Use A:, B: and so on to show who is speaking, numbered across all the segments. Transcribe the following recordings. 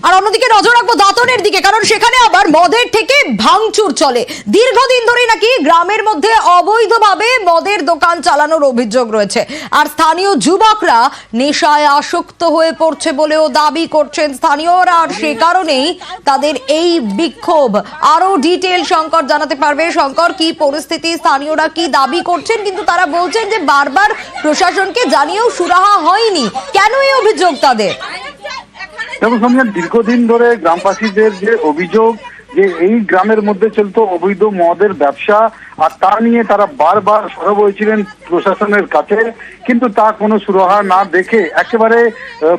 A: আর অন্যদিকে নজর রাখবো দাঁতনের দিকে, কারণ সেখানে আবার মদের থেকে ভাঙচুর চলে। দীর্ঘদিন ধরে নাকি গ্রামের মধ্যে অবৈধভাবে মদের দোকান চালানোর অভিযোগ রয়েছে, আর স্থানীয় যুবকরা নেশায় আসক্ত হয়ে পড়ছে বলেও দাবি করছেন স্থানীয়রা, আর সে কারণেই তাদের এই বিক্ষোভ। আরো ডিটেল শঙ্কর জানাতে পারবে। শঙ্কর, কি পরিস্থিতি, স্থানীয়রা কি দাবি করছেন? কিন্তু তারা বলছেন যে বারবার প্রশাসনকে জানিয়েও সুরাহা হয়নি, কেন এই অভিযোগ তাদের?
B: দেখো সোনিয়া, দীর্ঘদিন ধরে গ্রামবাসীদের যে অভিযোগ যে এই গ্রামের মধ্যে চলতো অবৈধ মদের ব্যবসা, আর তা নিয়ে তারা বারবার সরব হয়েছিলেন প্রশাসনের কাছে, কিন্তু তা কোনো সুরাহা না দেখে একেবারে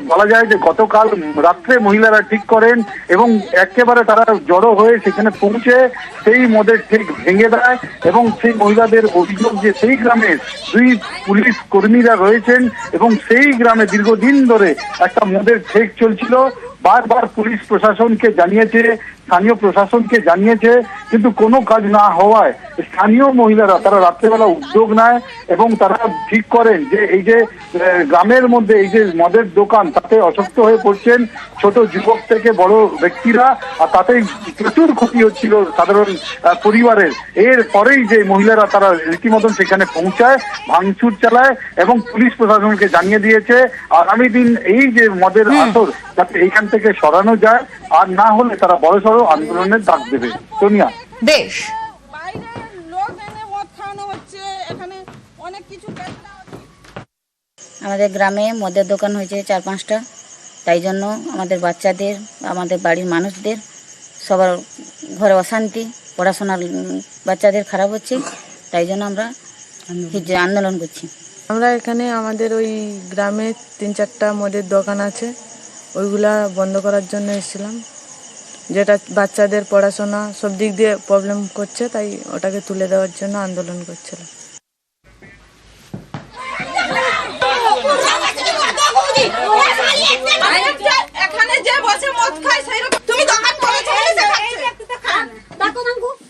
B: বলা যায় যে গতকাল রাত্রে মহিলারা ঠিক করেন এবং একেবারে তারা জড়ো হয়ে সেখানে পৌঁছে সেই মদের ঠিক ভেঙে দেয়। এবং সেই মহিলাদের অভিযোগ যে সেই গ্রামের 2 পুলিশ কর্মীরা রয়েছেন এবং সেই গ্রামে দীর্ঘদিন ধরে একটা মদের ঠেক চলছিল। বারবার পুলিশ প্রশাসনকে জানিয়েছে, স্থানীয় প্রশাসনকে জানিয়েছে, কিন্তু কোনো কাজ না হওয়ায় স্থানীয় মহিলারা তারা রাত্রেবেলা উদ্যোগ নেয় এবং তারা ঠিক করেন যে এই যে গ্রামের মধ্যে এই যে মদের দোকান, তাতে অসুস্থ হয়ে পড়ছেন ছোট যুবক থেকে বড় ব্যক্তিরা, আর তাতেই প্রচুর ক্ষতি হচ্ছিল সাধারণ পরিবারের। এর পরেই যে মহিলারা তারা রীতিমতন সেখানে পৌঁছায়, ভাঙচুর চালায় এবং পুলিশ প্রশাসনকে জানিয়ে দিয়েছে আগামী দিন এই যে মদের আসর যাতে এইখান থেকে সরানো যায়, আর না হলে তারা বড়সড় আন্দোলনের ডাক দেবে। সোনিয়া,
A: বেশ।
C: আমাদের গ্রামে মদের দোকান হয়েছে 4-5টা, তাই জন্য আমাদের বাচ্চাদের, আমাদের বাড়ির মানুষদের সবার ঘরে অশান্তি, পড়াশোনার বাচ্চাদের খারাপ হচ্ছে, তাই জন্য আমরা আন্দোলন করছি।
D: আমরা এখানে আমাদের ওই গ্রামে 3-4টা মদের দোকান আছে, ওইগুলা বন্ধ করার জন্য এসেছিলাম, যেটা বাচ্চাদের পড়াশোনা সব দিক দিয়ে প্রবলেম করছে, তাই ওটাকে তুলে দেওয়ার জন্য আন্দোলন করছিলাম।